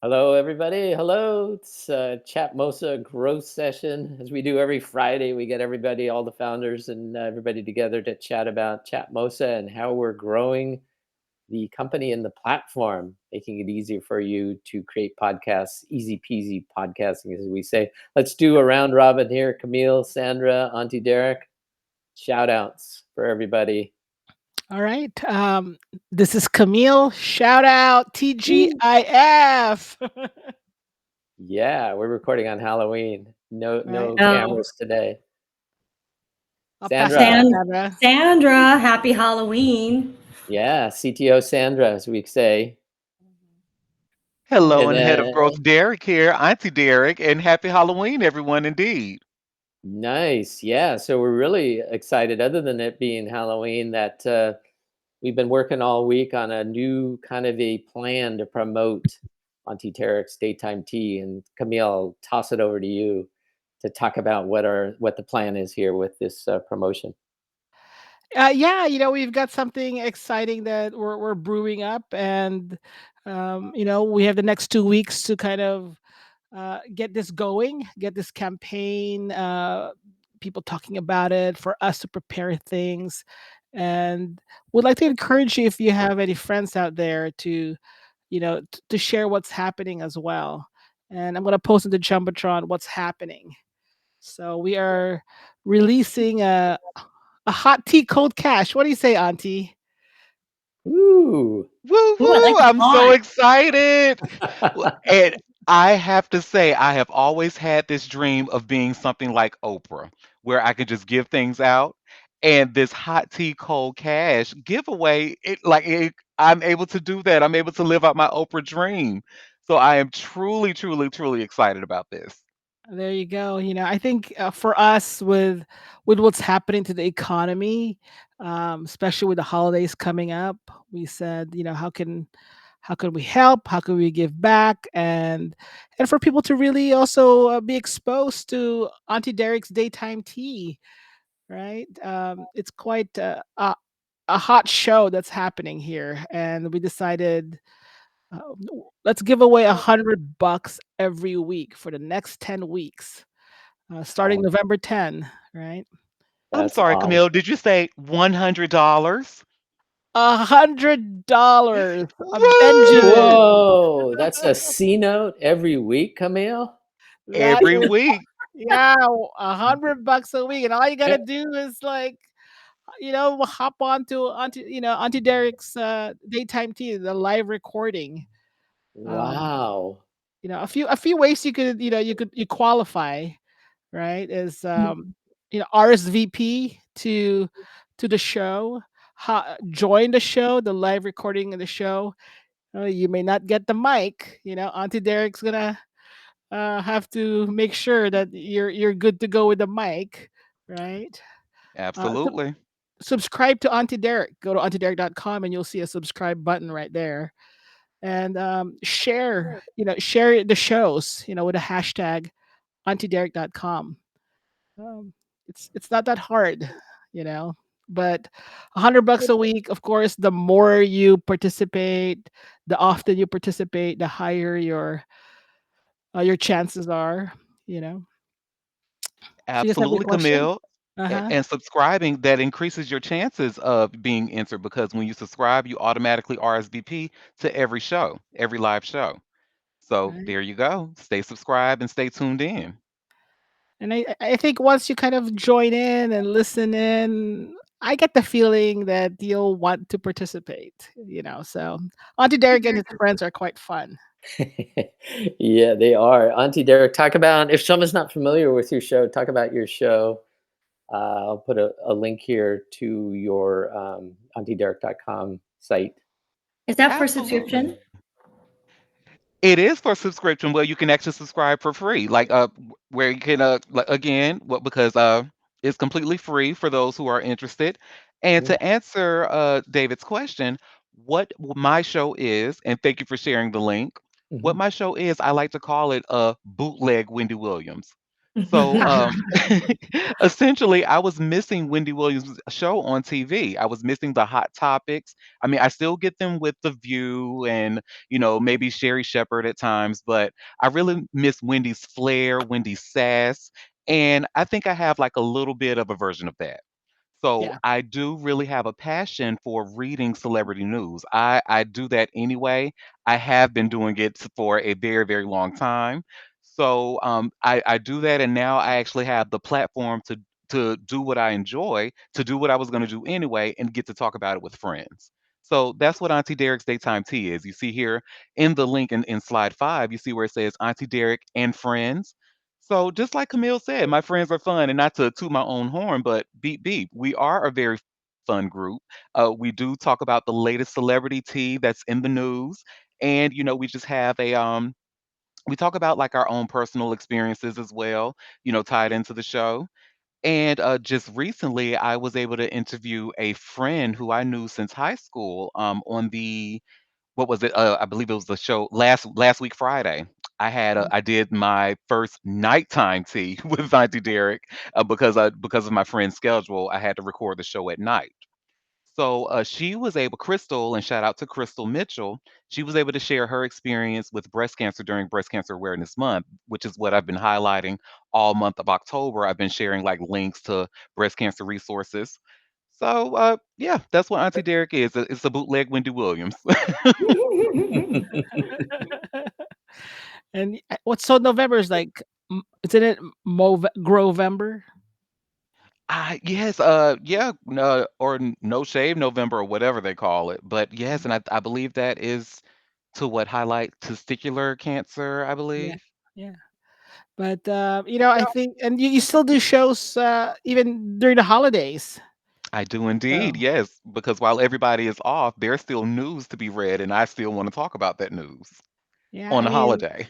Hello, everybody. Hello. It's Chatmosa Growth Session. As we do every Friday, we get everybody, all the founders and everybody together to chat about Chatmosa and how we're growing the company and the platform, making it easier for you to create podcasts, easy peasy podcasting, as we say. Let's do a round robin here. Camille, Sandra, Auntie Derek, shout outs for everybody. All right. This is Camille. Shout out Woo. TGIF. Yeah, we're recording on Halloween. No, Right. no Oh, cameras today. I'll pass it to Sandra. Sandra. Sandra, happy Halloween. Yeah, CTO Sandra, as we say. Hello, And and head of growth, Derek here, Auntie Derek, and happy Halloween, everyone, indeed. nice. Yeah, so we're really excited, other than it being Halloween, that we've been working all week on a new kind of a plan to promote Auntie Derek's Daytime Tea. And Camille, I'll toss it over to you to talk about what the plan is here with this promotion. Yeah, we've got something exciting that we're brewing up, and we have the next 2 weeks to kind of get this going, get this campaign, people talking about it, for us to prepare things, and would like to encourage you if you have any friends out there to to share what's happening as well. And I'm going to post in the Jumbotron what's happening. So we are releasing a hot tea cold cash. What do you say, Auntie? Ooh. Woo Ooh, I woo! like the I'm so font. excited. And I have to say, I have always had this dream of being something like Oprah, where I could just give things out. And this hot tea cold cash giveaway, I'm able to do that. I'm able to live out my Oprah dream. So I am truly, truly, truly excited about this. There you go. I think for us, with what's happening to the economy, especially with the holidays coming up, we said, how can we help? How can we give back? And for people to really also be exposed to Auntie Derek's daytime tea, right? It's quite a hot show that's happening here, and we decided, uh, let's give away $100 every week for the next 10 weeks, starting Oh, November 10. Right? I'm that's sorry, awesome. Camille. Did you say $100? $100, a Woo! Benjamin. Whoa, that's a C note every week, Camille? That Every is, week. yeah, $100 a week, and all you gotta do is like, hop Auntie Derek's daytime tea, the live recording. Um, Wow. a few ways you qualify, right? Is RSVP to the show, join the show, the live recording of the show. You may not get the mic. Auntie Derek's gonna have to make sure that you're good to go with the mic, right? So Absolutely. subscribe to Auntie Derek. Go to auntiederek.com and you'll see a subscribe button right there. And share the shows, with a hashtag auntiederek.com. Um, it's not that hard, you know. But $100 a week, of course, the more you participate, the often you participate, the higher your chances are, you know. So you guys have any Absolutely, question? Camille. Uh-huh. And subscribing, that increases your chances of being entered because when you subscribe, you automatically RSVP to every show, every live show. So Right. there you go. Stay subscribed and stay tuned in. And I think once you kind of join in and listen in, I get the feeling that you'll want to participate, So Auntie Derek and his friends are quite fun. Yeah, they are. Auntie Derek, talk about, if someone's not familiar with your show, talk about your show. I'll put a link here to your auntiederek.com site. Is that for Absolutely. subscription? It is for subscription where you can actually subscribe for free. Where you can again, because it's completely free for those who are interested. And Yeah. to answer David's question, what my show is, and thank you for sharing the link. What Mhm. my show is, I like to call it a bootleg Wendy Williams So, essentially, I was missing Wendy Williams' show on TV. I was missing the hot topics. I mean, I still get them with The View and, maybe Sherry Shepherd at times, but I really miss Wendy's flair, Wendy's sass. And I think I have like a little bit of a version of that. So Yeah. I do really have a passion for reading celebrity news. I do that anyway. I have been doing it for a very, very long time. So I do that, and now I actually have the platform to do what I enjoy, to do what I was going to do anyway, and get to talk about it with friends. So that's what Auntie Derek's Daytime Tea is. You see here in the link in slide 5, you see where it says Auntie Derek and friends. So just like Camille said, my friends are fun, and not to toot my own horn, but beep beep, we are a very fun group. We do talk about the latest celebrity tea that's in the news, and we just have we talk about like our own personal experiences as well, tied into the show. And just recently, I was able to interview a friend who I knew since high school on the what was it? I believe it was the show last week Friday. I did my first nighttime tea with Auntie Derek because of my friend's schedule. I had to record the show at night. So she was able, Crystal, and shout out to Crystal Mitchell. She was able to share her experience with breast cancer during Breast Cancer Awareness Month, which is what I've been highlighting all month of October. I've been sharing like links to breast cancer resources. So yeah, that's what Auntie Derek is. It's a bootleg Wendy Williams. And what's so November is like, isn't it Grovember? Yes, yeah, no, or No Shave November or whatever they call it. But yes, and I believe that is to what highlight testicular cancer, I Yeah, believe. yeah. But I think, and you still do shows even during the holidays. I do indeed, So yes, because while everybody is off, there's still news to be read, and I still want to talk about that news yeah, on I a mean, holiday.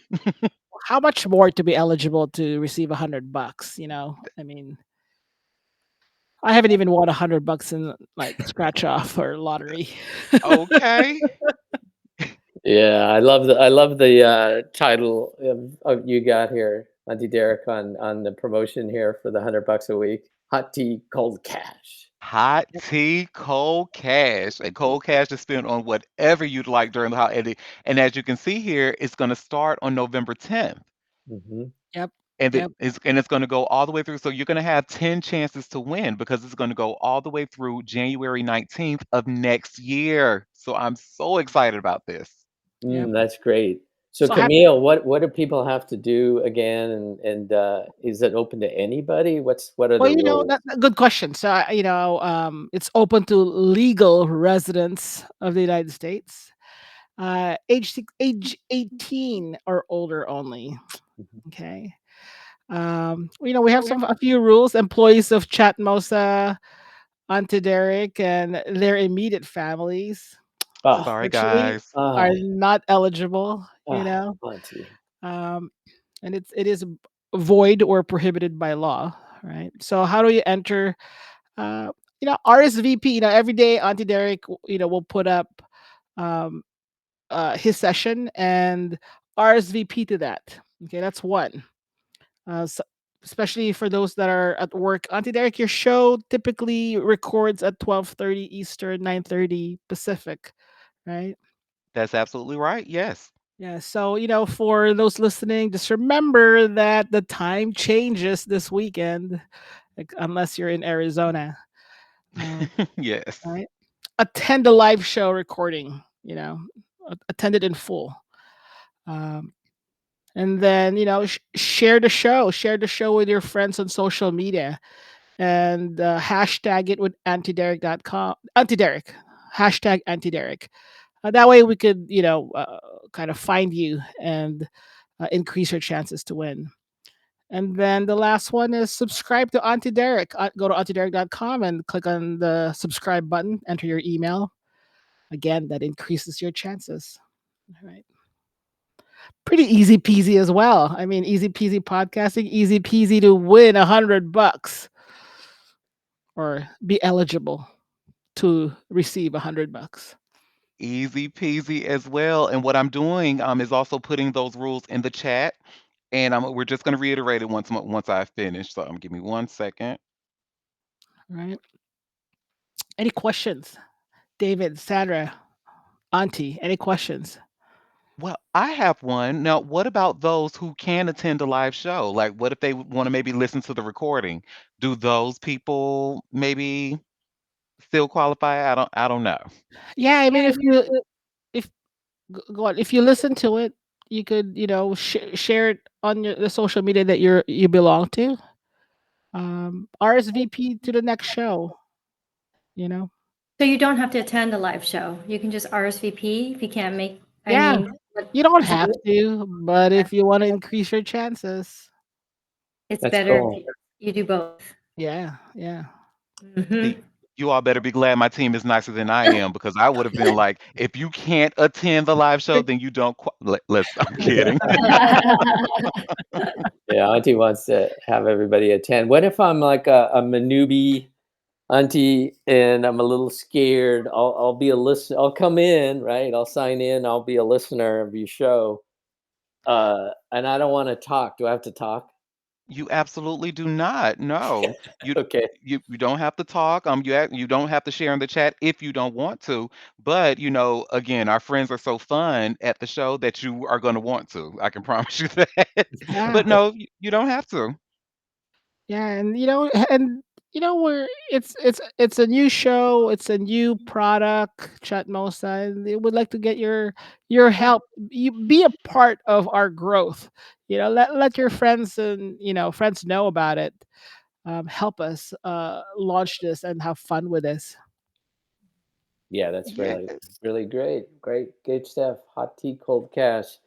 how much more to be eligible to receive $100? I mean, I haven't even won $100 in like scratch off or lottery. Okay. Yeah, I love the title of you got here, Auntie Derek, on the promotion here for the $100 a week. Hot tea, cold cash. Hot tea, cold cash, and cold cash is spent on whatever you'd like during the holiday. And as you can see here, it's going to start on November 10th. Hmm. Yep, And yep, it's going to go all the way through. So you're going to have 10 chances to win because it's going to go all the way through January 19th of next year. So I'm so excited about this. yep. That's great. So So Camille, what do people have to do again? And is it open to anybody? What are well, the rules? that's a good question. So, it's open to legal residents of the United States, age 18 or older only. Mhm. Okay. We have a few rules. Employees of Chatmosa, Auntie Derek, and their immediate families, Ah, Sorry, unfortunately, guys. are ah, not eligible. Auntie. Um, and it is void or prohibited by law. Right. So how do you enter? RSVP. Every day Auntie Derek, will put up um, his session and RSVP to that. Okay, that's one. So, especially for those that are at work. Auntie Derek, your show typically records at 12:30 Eastern, 9:30 Pacific, right? That's absolutely right. Yes. Yeah. So, for those listening, just remember that the time changes this weekend, like, unless you're in Arizona. Um, Yes. right? Attend a live show recording, attend it in full. Um, and then, share the show with your friends on social media and hashtag it with antiderek.com, antiderek, hashtag antiderek. That way we could, kind of find you and increase your chances to win. And then the last one is subscribe to Auntie Derek. Go to auntiederek.com and click on the subscribe button, enter your email. Again, that increases your chances. All right. Pretty easy peasy as well. I mean, easy peasy podcasting, easy peasy to win $100 or be eligible to receive $100. Easy peasy as well. And what I'm doing is also putting those rules in the chat. And we're just going to reiterate it once I finish. So give me 1 second. Right. Any questions? David, Sandra, Auntie, any questions? Well, I have one. Now, what about those who can attend a live show? Like, what if they want to maybe listen to the recording? Do those people maybe still qualify? I don't know. Yeah, I mean, if go on, if you listen to it, you could, share it on the social media that you belong to. RSVP to the next show. You know. So you don't have to attend a live show. You can just RSVP if you can't make, I Yeah, mean, what- you don't Zoom, have to, but if you want to increase your chances, it's That's better if cool. you do both. yeah, yeah. See, Hmm. you all better be glad my team is nicer than I am because I would have been like, if you can't attend the live show, then you don't. Let's. I'm kidding. Yeah, Auntie wants to have everybody attend. What if I'm like a newbie Auntie and I'm a little scared? I'll be a listen. I'll come in, right? I'll sign in. I'll be a listener of your show. And I don't want to talk. Do I have to talk? You absolutely do not. No, you Okay. you don't have to talk. You don't have to share in the chat if you don't want to. But again, our friends are so fun at the show that you are going to want to. I can promise you that. But Yeah, no, you don't have to. yeah, and we're it's a new show, it's a new product, Chatmosa, and they would like to get your help. You be a part of our growth. Let your friends and friends know about it. Help us launch this and have fun with this. Yeah, that's really, Yes. really great. Great stuff. Hot tea, cold cash.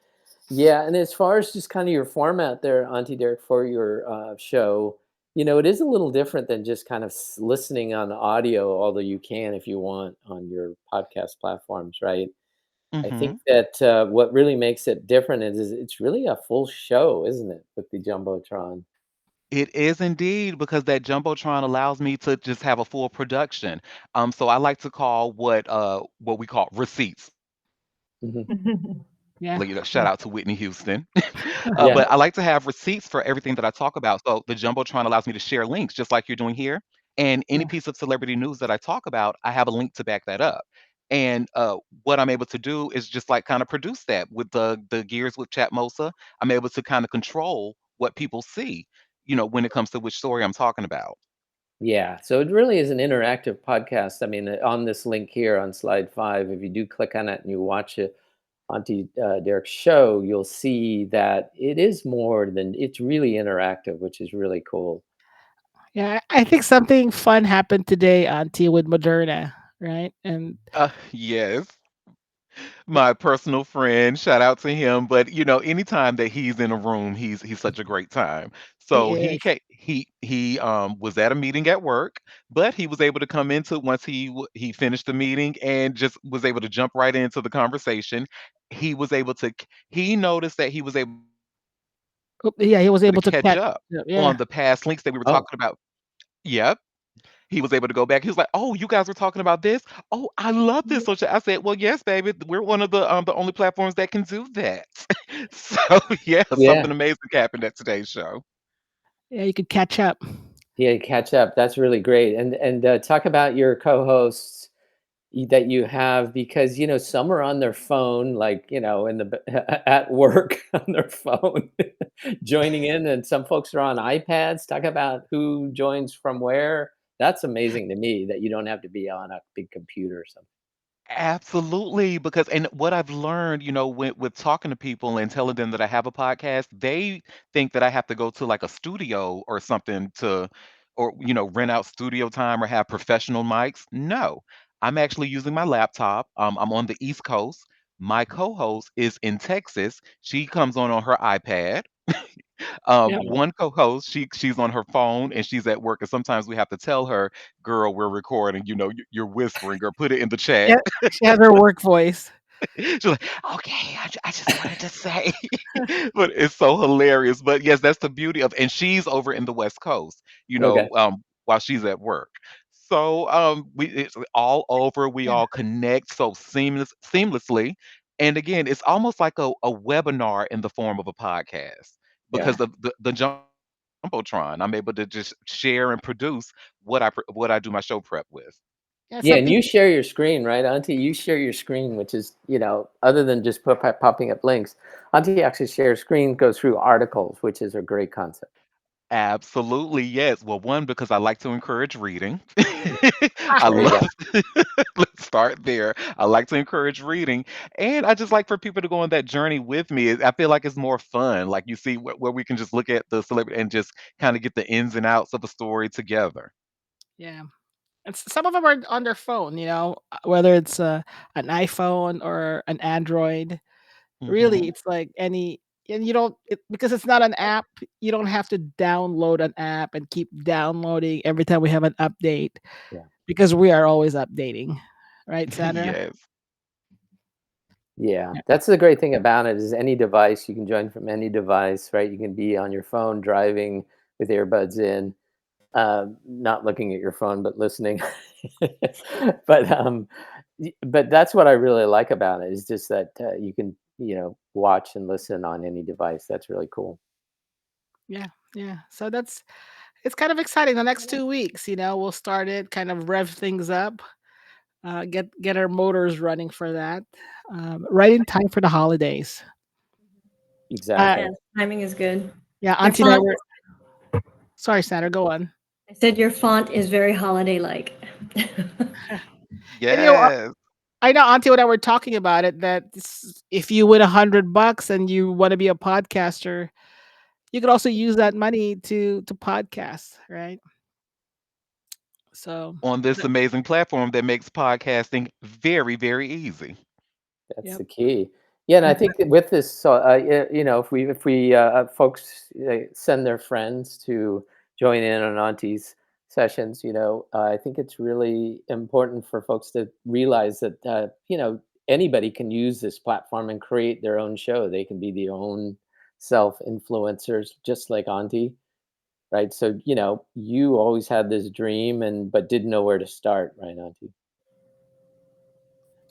Yeah, and as far as just kind of your format there, Auntie Derek, for your show, it is a little different than just kind of listening on audio, although you can if you want on your podcast platforms, right? I think Hmm. that what really makes it different is it's really a full show, isn't it, with the Jumbotron? It is indeed because that jumbotron allows me to just have a full production. So I like to call what we call receipts. Hmm. Yeah. Shout out to Whitney Houston. Yeah, But I like to have receipts for everything that I talk about. So the Jumbotron allows me to share links, just like you're doing here. And any Yeah. piece of celebrity news that I talk about, I have a link to back that up. And what I'm able to do is just like kind of produce that with the gears with Chatmosa. I'm able to kind of control what people see, when it comes to which story I'm talking about. yeah. So it really is an interactive podcast. I mean, on this link here on slide 5, if you do click on it and you watch it, Auntie Derek's show, you'll see that it is more than it's really interactive, which is really cool. Yeah, I think something fun happened today, Auntie, with Moderna, right? And Yes. My personal friend, shout out to him. But anytime that he's in a room, he's such a great time. he So is. he was at a meeting at work, but he was able to come into once he finished the meeting and just was able to jump right into the conversation. He was able to he noticed that he was able Yeah, he was to able to catch catch. up Yeah. on the past links that we were Oh, talking about. Yep. He was able to go back. He was like, "Oh, you guys were talking about this? Oh, I love this social." I said, "Well, yes, baby. We're one of the only platforms that can do that." So yeah, yeah. something amazing happened at today's show. Yeah, you could catch up. Yeah, catch up. That's really great. And talk about your co-hosts that you have because some are on their phone, like in at work on their phone, joining in, and some folks are on iPads. Talk about who joins from where. That's amazing to me that you don't have to be on a big computer or something. Absolutely, because and what I've learned, with talking to people and telling them that I have a podcast, they think that I have to go to like a studio or something or rent out studio time or have professional mics. No, I'm actually using my laptop. I'm on the East Coast. My co-host is in Texas. She comes on her iPad. Yeah. One co-host, she's on her phone and she's at work, and sometimes we have to tell her, "Girl, we're recording. You're whispering, or put it in the chat." Yeah, she has her work voice. She's like, "Okay, I just wanted to say," but it's so hilarious. But yes, that's the beauty of, and she's over in the West Coast, Okay. while she's at work. So it's all over. We Yeah. all connect so seamlessly, and again, it's almost like a webinar in the form of a podcast. Yeah. because of the jumbotron. I'm able to just share and produce what I do my show prep with. Yeah, Yeah, some and you people. share your screen, right, Auntie? You share your screen, which is, other than just popping up links, Auntie actually shares screen, goes through articles, which is a great concept. Absolutely, yes. Well, one, because I like to encourage reading. Ah, I There you love go. let's start there. I like to encourage reading, and I just like for people to go on that journey with me. I feel like it's more fun. Like you see where we can just look at the celebrity and just kind of get the ins and outs of a story together. yeah. And some of them are on their phone, whether it's an iPhone or an Android. Really, Hmm. it's like any, and you don't because it's not an app. You don't have to download an app and keep downloading every time we have an update Yeah. because we are always updating, right, Sandra? Yes. Yeah, Yeah. that's the great thing about it is any device, you can join from any device, right? You can be on your phone driving with earbuds in, not looking at your phone, but listening. But that's what I really like about it is just that, you can, watch and listen on any device. That's really cool. Yeah, yeah. So it's kind of exciting. The next 2 weeks, we'll start it, kind of rev things up, get our motors running for that, right in time for the holidays. Uh, Exactly. Yes, timing is good. yeah, Your Auntie and I font were. Sorry, Sandra, go on. I said your font is very holiday-like. And Yes. I know Auntie and I were talking about it that if you win $100 and you want to be a podcaster, you could also use that money to podcast, right? So, On this th- amazing platform that makes podcasting very, very easy. That's yep. the key. Yeah, and I think that with this, so if we folks send their friends to join in on Auntie's sessions, I think it's really important for folks to realize that anybody can use this platform and create their own show. They can be their own self influencers, just like Auntie, right? So you always had this dream and but didn't know where to start, right, Auntie?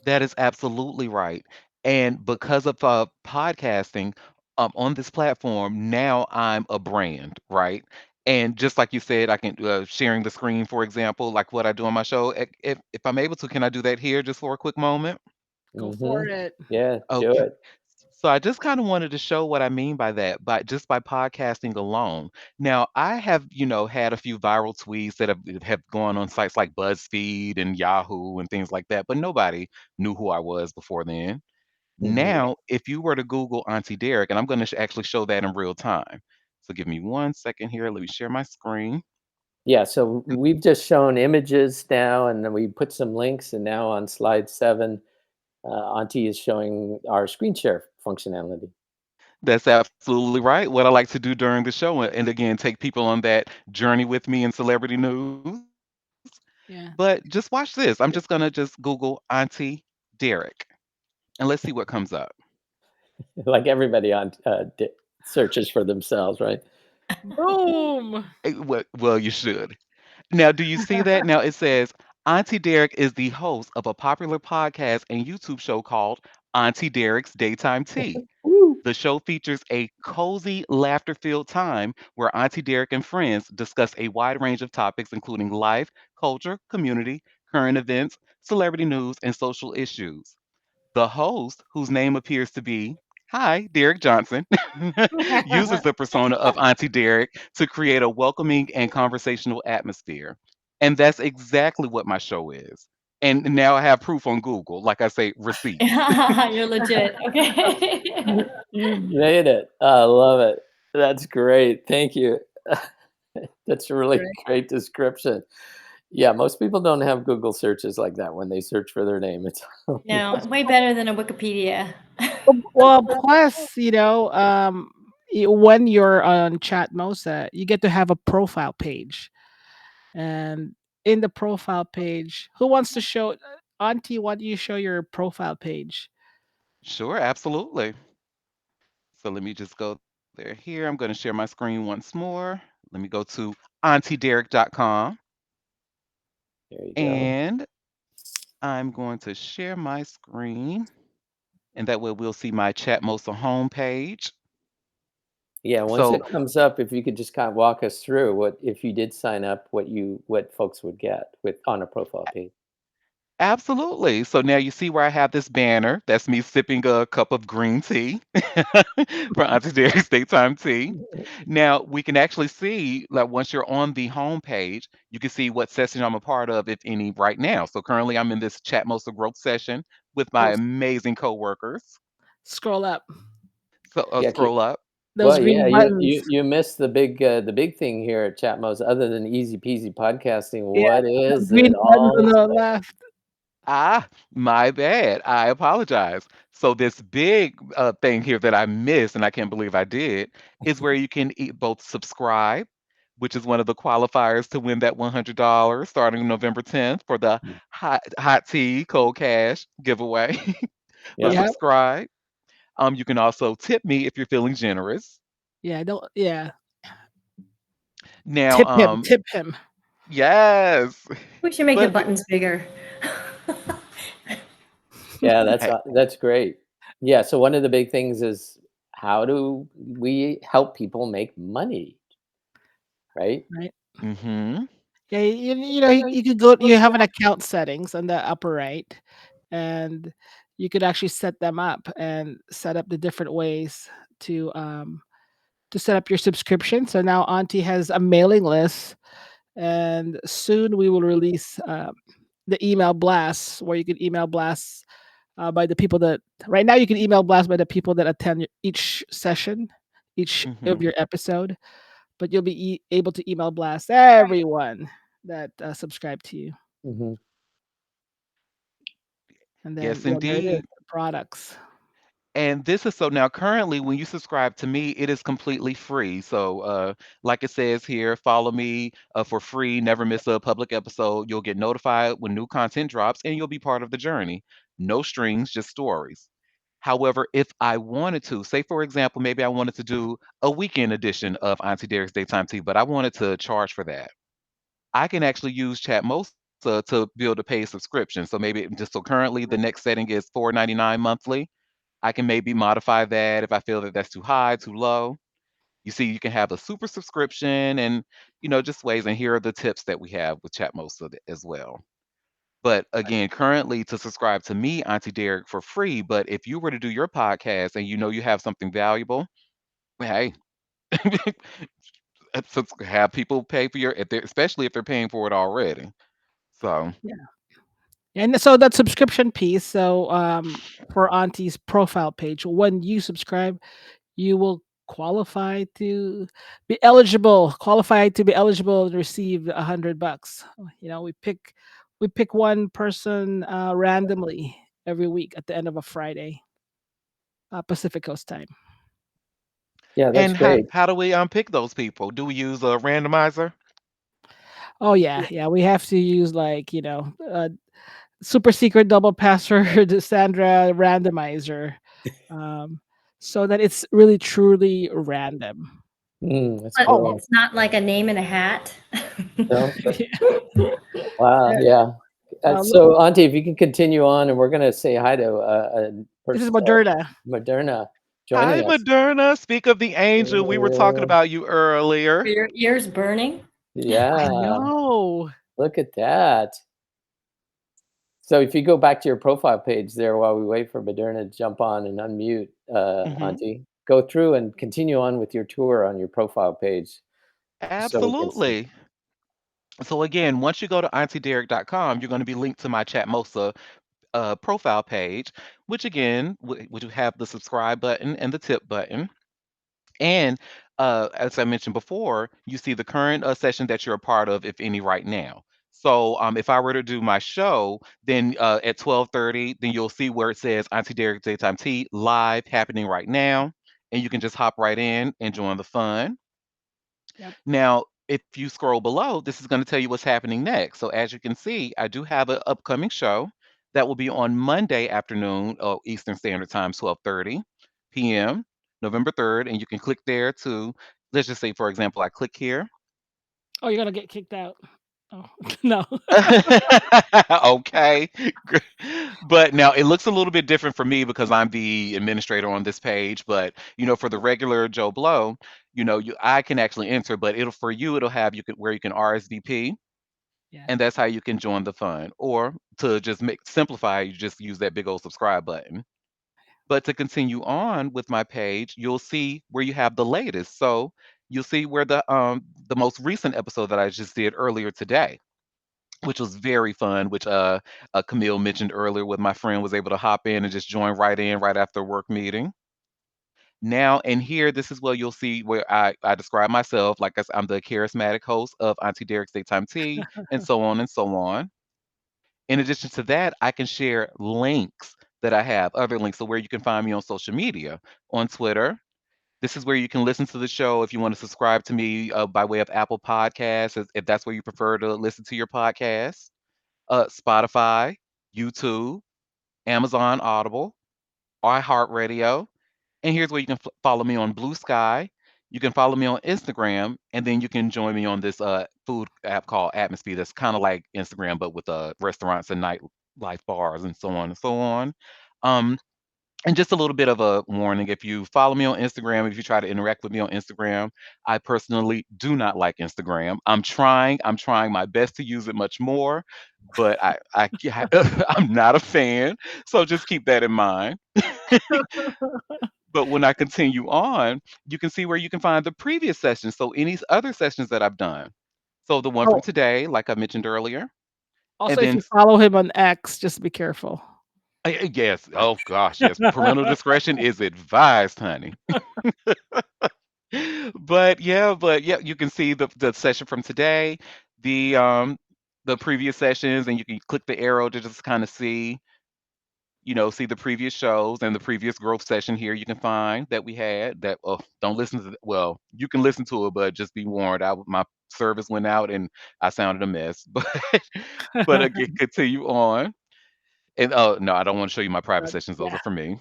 That is absolutely right. And because of podcasting on this platform, now I'm a brand, right? And just like you said, I can sharing the screen, for example, like what I do on my show. If I'm able to, can I do that here just for a quick moment? Go for Mm-hmm. it. Yeah, do Okay. it. So I just kind of wanted to show what I mean by that, by podcasting alone. Now, I have, had a few viral tweets that have gone on sites like BuzzFeed and Yahoo and things like that, but nobody knew who I was before then. Mhm. Now, if you were to Google Auntie Derek, and I'm going to actually show that in real time. So give me 1 second here. Let me share my screen. Yeah, so we've just shown images now, and then we put some links, and now on slide 7, Auntie is showing our screen share functionality. That's absolutely right. What I like to do during the show, and again, take people on that journey with me in celebrity news. But Yeah. just watch this. I'm just gonna just Google Auntie Derek, and let's see what comes up. Like everybody on searches for themselves, right? Boom. Well, you should. Now, do you see that? Now it says Auntie Derek is the host of a popular podcast and YouTube show called Auntie Derek's Daytime Tea. Woo! The show features a cozy, laughter filled time where Auntie Derek and friends discuss a wide range of topics, including life, culture, community, current events, celebrity news, and social issues. The host, whose name appears to be Hi, Derek Johnson, uses the persona of Auntie Derek to create a welcoming and conversational atmosphere. And that's exactly what my show is. And now I have proof on Google, like I say, receipts. You're legit. Okay. You made it. I love it. That's great. Thank you. That's a really Right. great description. Yeah, most people don't have Google searches like that when they search for their name. It's No, way better than a Wikipedia. Well, plus, when you're on Chatmosa, you get to have a profile page. And in the profile page, who wants to show Auntie, why don't you show your profile page? Sure, absolutely. So let me just go there here. I'm going to share my screen once more. Let me go to auntiederek.com there you go. and I'm going to share my screen. And that way we'll see my Chatmosa homepage. Yeah, once So it comes up, if you could just kind of walk us through what if you did sign up, what folks would get with on a profile page. absolutely. So now you see where I have this banner. That's me sipping a cup of green tea for Auntie Derek's daytime tea. Now we can actually see, like, once you're on the home page, you can see what session I'm a part of, if any, right now. So currently I'm in this Chatmosa growth session with my Oh, amazing coworkers. scroll up. So Yeah, scroll up. Those well, yeah, green you buttons. you missed the big thing here at Chatmos. Other than easy peasy podcasting, Yeah, what those is green it buttons on all? the left. Ah, my bad. I apologize. So this big thing here that I missed, and I can't believe I did, is where you can both subscribe, which is one of the qualifiers to win that $100 starting November 10th for the hot tea cold cash giveaway. But Yeah. Yeah, subscribe. You can also tip me if you're feeling generous. yeah, don't yeah. Now, Tip him. yes, We should make the but buttons bigger. Yeah, hey, that's great. Yeah, so one of the big things is how do we help people make money, right? Right. mm-hmm, Yeah, you know, you could go. You have an account settings on the upper right, and you could actually set them up and set up the different ways to set up your subscription. So now Auntie has a mailing list, and soon we will release the email blasts where you can email blasts by the people that right now you can email blast by the people that attend each session, each of mm-hmm. your episode, but you'll be able to email blast everyone that subscribe to you, Mhm. and then Yes, yeah, there it is, indeed. the products. And this is so now currently when you subscribe to me, it is completely free. So like it says here, follow me for free, never miss a public episode. You'll get notified when new content drops and you'll be part of the journey. No strings, just stories. However, if I wanted to, say for example, maybe I wanted to do a weekend edition of Auntie Derek's Daytime Tea, but I wanted to charge for that. I can actually use Chatmosa to build a paid subscription. So maybe just so currently the next setting is $4.99 monthly. I can maybe modify that if I feel that that's too high, too low. You see, you can have a super subscription and, just ways. And here are the tips that we have with Chatmosa as well. But again, currently to subscribe to me, Auntie Derek, for free. But if you were to do your podcast and you know you have something valuable, hey, have people pay for especially if they're paying for it already. So, Yeah, and so that subscription piece. So for Auntie's profile page, when you subscribe, you will qualify to be eligible to receive $100. You know, we pick one person randomly every week at the end of a Friday, Pacific Coast time. Yeah, that's and how, great. how do we unpick those people? Do we use a randomizer? Oh yeah, yeah. We have to use like super secret double password Sandra randomizer, um, so that it's really truly random. That's But Oh, cool. it's not like a name in a hat. No? yeah. Wow, yeah. Look, So, Auntie, if you can continue on, and we're gonna say hi to a this is person, Moderna. Moderna Hi, joining us. Moderna. Speak of the angel. We were talking Yeah. about you Are earlier. your ears burning? I Yeah, know. look at that. So if you go back to your profile page there while we wait for Moderna to jump on and unmute, Hmm. Auntie, go through and continue on with your tour on your profile page so we can see. Absolutely. So again, once you go to auntiederek.com, you're going to be linked to my Chatmosa profile page, which again, would have the subscribe button and the tip button. And as I mentioned before, you see the current session that you're a part of, if any, right now. So if I were to do my show, then at 12:30, then you'll see where it says Auntie Derek Daytime Tea live happening right now. And you can just hop right in and join the fun. Yep. Now, if you scroll below, this is going to tell you what's happening next. So as you can see, I do have an upcoming show that will be on Monday afternoon, Eastern Standard Time, 12:30 p.m., November 3rd. And you can click there to, let's just say, for example, I click here. Oh, you're gonna get kicked out. Oh, no. Okay. Gr- But now it looks a little bit different for me because I'm the administrator on this page. But for the regular Joe Blow, I can actually enter, but it'll for you it'll have you can where you can RSVP, Yeah. and that's how you can join the fun. Or to just make simplify, you just use that big old subscribe button. But to continue on with my page, you'll see where you have the latest. So you'll see where the most recent episode that I just did earlier today, which was very fun, which Camille mentioned earlier, with my friend was able to hop in and just join right in right after a work meeting. Now and here, this is where you'll see where I describe myself like I'm the charismatic host of Auntie Derek's Daytime Tea, and so on and so on. In addition to that, I can share links that I have, other links, so where you can find me on social media, on Twitter. This is where you can listen to the show if you want to subscribe to me by way of Apple Podcasts, if that's where you prefer to listen to your podcast. Spotify, YouTube, Amazon Audible, iHeartRadio. And here's where you can follow me on Blue Sky. You can follow me on Instagram, and then you can join me on this food app called Atmosphere. That's kind of like Instagram, but with restaurants and nightlife bars and so on and so on. Um, and just a little bit of a warning: if you follow me on Instagram, if you try to interact with me on Instagram, I personally do not like Instagram. I'm trying my best to use it much more, but I'm not a fan. So just keep that in mind. But when I continue on, you can see where you can find the previous sessions. So any other sessions that I've done. So the one from Oh, today, like I mentioned earlier, and also, if then you follow him on X, just be careful. yes, oh gosh, yes, parental discretion is advised, honey. But yeah, you can see the session from today, the um the previous sessions, and you can click the arrow to just kind of see the previous shows and the previous growth session here you can find that we had. That don't listen to well, you can listen to it, but just be warned, my service went out and I sounded a mess. But again, continue on. And oh no, I don't want to show you my private sessions, those Yeah. are for me.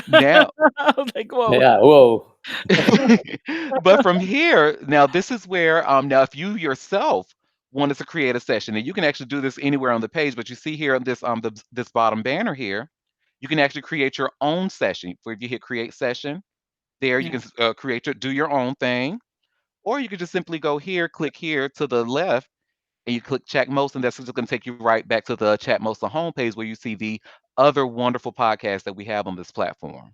Now I was like, whoa. Yeah. Whoa. but from here, now this is where now if you yourself wanted to create a session, and you can actually do this anywhere on the page, but you see here on this bottom banner here, you can actually create your own session. For if you hit create session, there you Yeah. can do your own thing, or you could just simply go here, click here to the left, and you click Chatmosa, and that's just going to take you right back to the Chatmosa homepage where you see the other wonderful podcasts that we have on this platform.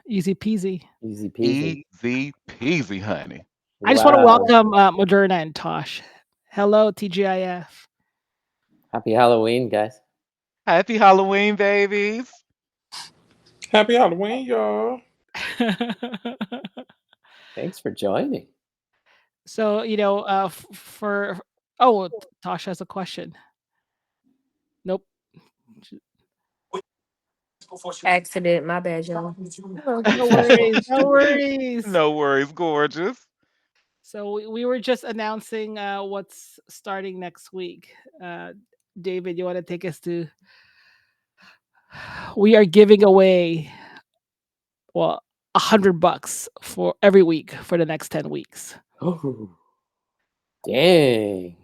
Easy peasy. Easy peasy. Easy peasy, honey. I just want to Wow. welcome Moderna and Tosh. Hello, TGIF. Happy Halloween, guys. Happy Halloween, babies. Happy Halloween, y'all. Thanks for joining. So, for oh, Tosh has a question. Nope. Accident. My bad, y'all. No worries. No worries. No worries, gorgeous. So we were just announcing what's starting next week. David, you want to take us to? We are giving away, well, $100 for every week for the next 10 weeks. Oh, dang.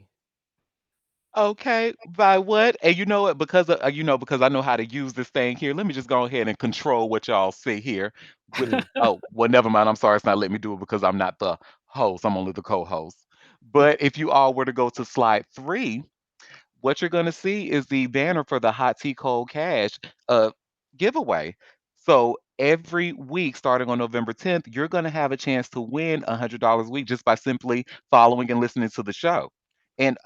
Okay, by what? And you know what? Because I know how to use this thing here. Let me just go ahead and control what y'all see here. With Hmm. oh, well, never mind. I'm sorry, it's not letting me do it because I'm not the host. I'm only the co-host. But if you all were to go to slide 3, what you're going to see is the banner for the Hot Tea Cold Cash uh, giveaway. So every week, starting on November 10th, you're going to have a chance to win $100 a week just by simply following and listening to the show. And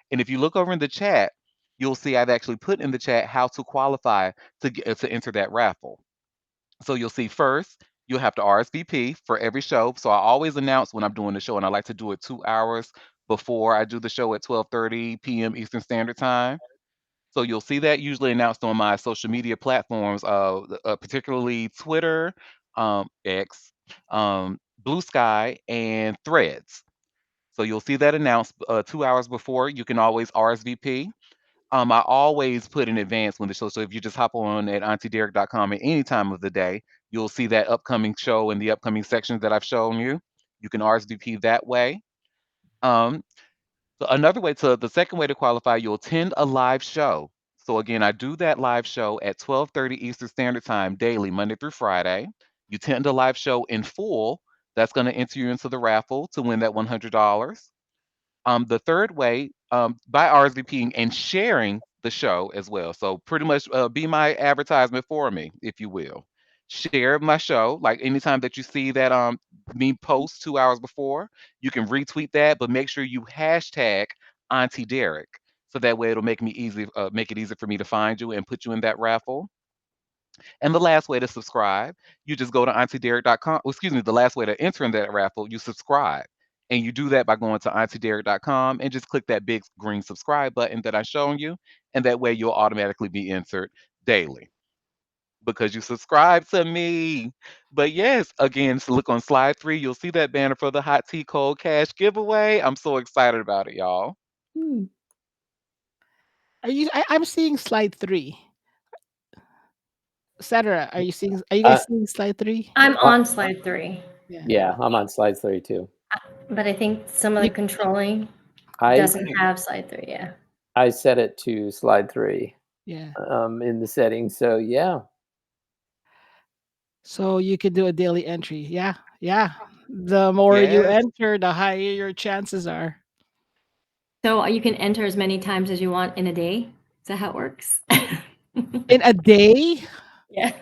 if you look over in the chat, you'll see I've actually put in the chat how to qualify to enter that raffle. So you'll see first, you'll have to RSVP for every show. So I always announce when I'm doing the show, and I like to do it 2 hours before I do the show at 12:30 p.m. Eastern Standard Time. So you'll see that usually announced on my social media platforms, particularly Twitter, X, Blue Sky, and Threads. So you'll see that announced 2 hours before. You can always RSVP. I always put in advance when the show. So if you just hop on at auntiederek.com at any time of the day, you'll see that upcoming show and the upcoming sections that I've shown you. You can RSVP that way. Um, So the second way to qualify, you'll attend a live show. So again, I do that live show at 12:30 Eastern Standard Time daily, Monday through Friday. You attend a live show in full. That's going to enter you into the raffle to win that $100. The third way, by RSVPing and sharing the show as well. So pretty much be my advertisement for me, if you will. Share my show. Like anytime that you see that me post 2 hours before, you can retweet that, but make sure you hashtag Auntie Derek. So that way it'll make it easy for me to find you and put you in that raffle. And the last way to subscribe, you just go to auntiederek.com. Excuse me, the last way to enter in that raffle, you subscribe. And you do that by going to auntiederek.com and just click that big green subscribe button that I've shown you. And that way you'll automatically be entered daily because you subscribe to me. But yes, again, so look on slide 3. You'll see that banner for the Hot Tea Cold Cash giveaway. I'm so excited about it, y'all. Hmm. I'm seeing slide 3. Sandra, are you Uh, guys seeing slide 3? I'm uh, on slide 3, Yeah. yeah, I'm on slide 3 too. but I think some of the You, controlling I doesn't have slide 3. Yeah. I set it to slide 3 yeah. in the settings. So yeah. So you can do a daily entry. Yeah. Yeah. The more you Yes. enter, the higher your chances are. So you can enter as many times as you want in a day. Is that how it works? In a day? Yeah.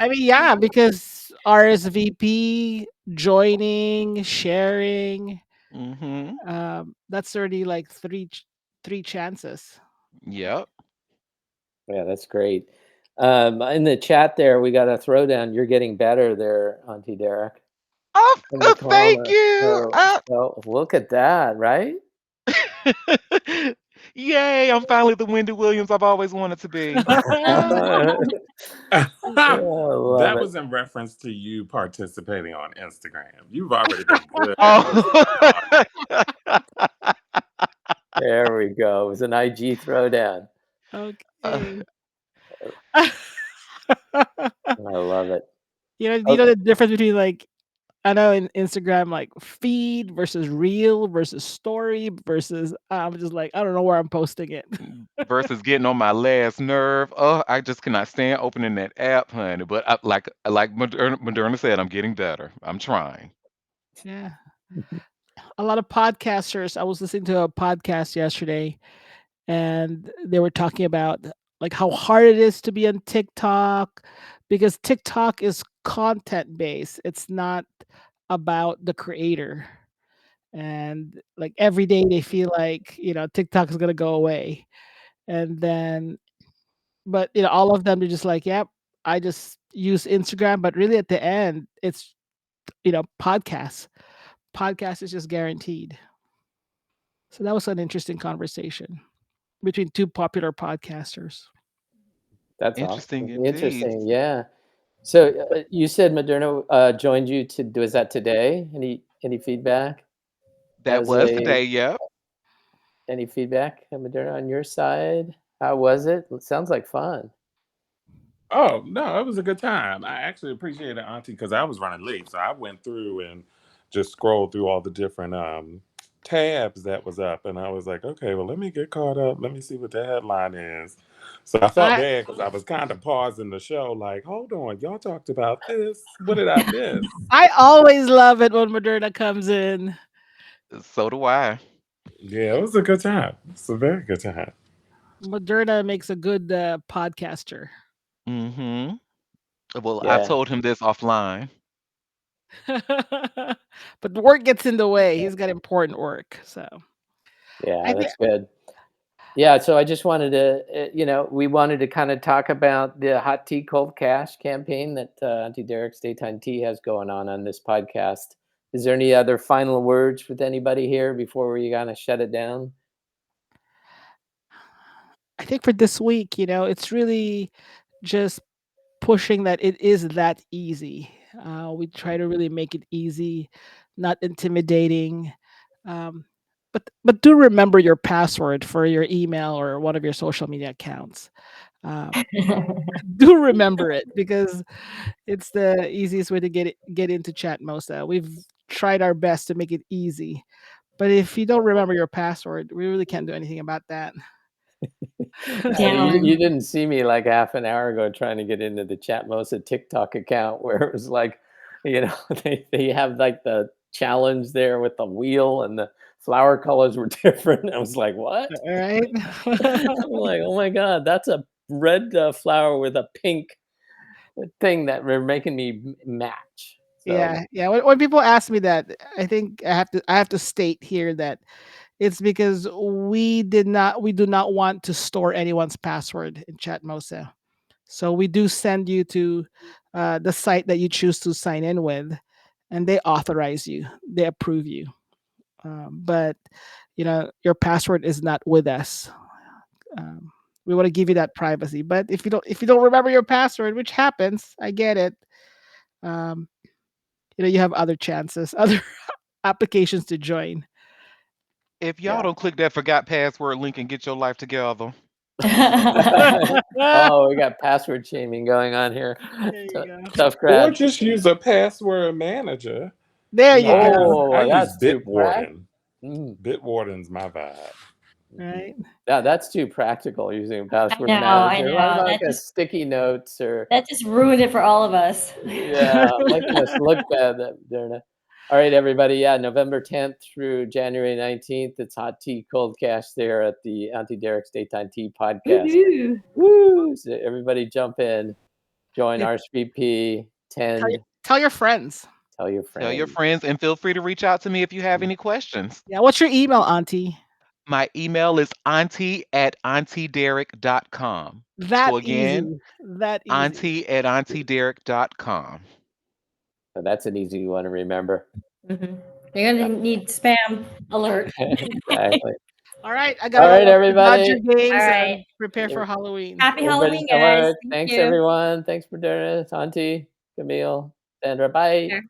I mean, yeah, because RSVP, joining, sharing, Mm-hmm. that's already like three chances. Yep. Yeah, that's great. In the chat there, we got a throwdown. You're getting better there, Auntie Derek, Oh, in the thank comments. you. So look at that, right? Yay, I'm finally the Wendy Williams I've always wanted to be. I love That it. was in reference to you participating on Instagram. You've already been good at this. Oh. There we go. It was an IG throwdown. Uh, Okay. I love it. You know the difference between like I know in Instagram like feed versus reel versus story versus I'm just like I don't know where I'm posting it. versus getting on my last nerve. Oh, I just cannot stand opening that app, honey. But like Moderna said, I'm getting better. I'm trying. Yeah. A lot of podcasters. I was listening to a podcast yesterday and they were talking about like how hard it is to be on TikTok because TikTok is content based. It's not about the creator. And like every day they feel like, TikTok is going to go away. And then but all of them are just like, yep, I just use Instagram, but really at the end it's podcasts. Podcast is just guaranteed. So that was an interesting conversation between two popular podcasters. That's Interesting awesome. indeed. Interesting. Yeah. So you said Moderna joined you was that today? Any feedback That as was a today. Yep. any feedback, Moderna, on your side? How was it? It sounds like fun. Oh, no, it was a good time. I actually appreciated Auntie because I was running late. So I went through and just scrolled through all the different tabs that was up. And I was like, okay, well, let me get caught up. Let me see what the headline is. So I felt I bad because I was kind of pausing the show, like, hold on, y'all talked about this. What did I miss? I always love it when Moderna comes in. So do I. Yeah, it was a good time. It's a very good time. Moderna makes a good podcaster. Mm-hmm. Well, I've Yeah. told him this offline. But the work gets in the way. He's got important work. So Yeah, I think that's good. Yeah, so I just wanted to, we wanted to kind of talk about the Hot Tea Cold Cash campaign that Auntie Derek's Daytime Tea has going on this podcast. Is there any other final words with anybody here before we kind of shut it down? I think for this week, it's really just pushing that it is that easy. We try to really make it easy, not intimidating. Um, but do remember your password for your email or one of your social media accounts. Um, do remember it because it's the easiest way to get into Chatmosa. We've tried our best to make it easy, But if you don't remember your password, we really can't do anything about that. You didn't see me like half an hour ago trying to get into the Chatmosa TikTok account where it was like, they have like the challenge there with the wheel and the flower colors were different. I was like, what? Right? I'm like, oh my God, that's a red flower with a pink thing that we're making me match. So Yeah. When people ask me that, I think I have to state here that it's because we do not want to store anyone's password in Chatmosa. So we do send you to the site that you choose to sign in with, and they authorize you, they approve you. But your password is not with us. Um, we want to give you that privacy. But if you don't remember your password, which happens, I get it. Um, you have other chances, other applications to join. If y'all yeah. don't click that forgot password link and get your life together. Oh, we got password shaming going on here. There you go. Tough Or crowd. just use a password manager. There you go. I Oh, use that's too Bitwarden. Mm, Bitwarden's my vibe. Right? yeah, that's too practical using a password I manager. What know. about like a sticky notes or That just ruined it for all of us. yeah, making us look bad that they're not. All right, everybody. Yeah, November 10th through January 19th. It's Hot Tea Cold Cash there at the Auntie Derek's Daytime Tea Podcast. Woohoo. Woo! So everybody jump in, join Yeah. RSVP, tend, Tell your friends. tell your Tell your friends. friends and feel free to reach out to me if you have any questions. Yeah. What's your email, Auntie? My email is auntie@auntiederek.com. That So again, easy. That easy. auntie@auntiederek.com. So that's an easy one to remember. You're gonna need spam alert. Exactly. All right. I All gotta go right, watch the Dodger everybody. games All and right. prepare for Halloween. Happy Everybody Halloween, so guys. much. Thank Thanks, you. everyone. Thanks for doing it. Auntie, Camille, Sandra. Bye. Sure.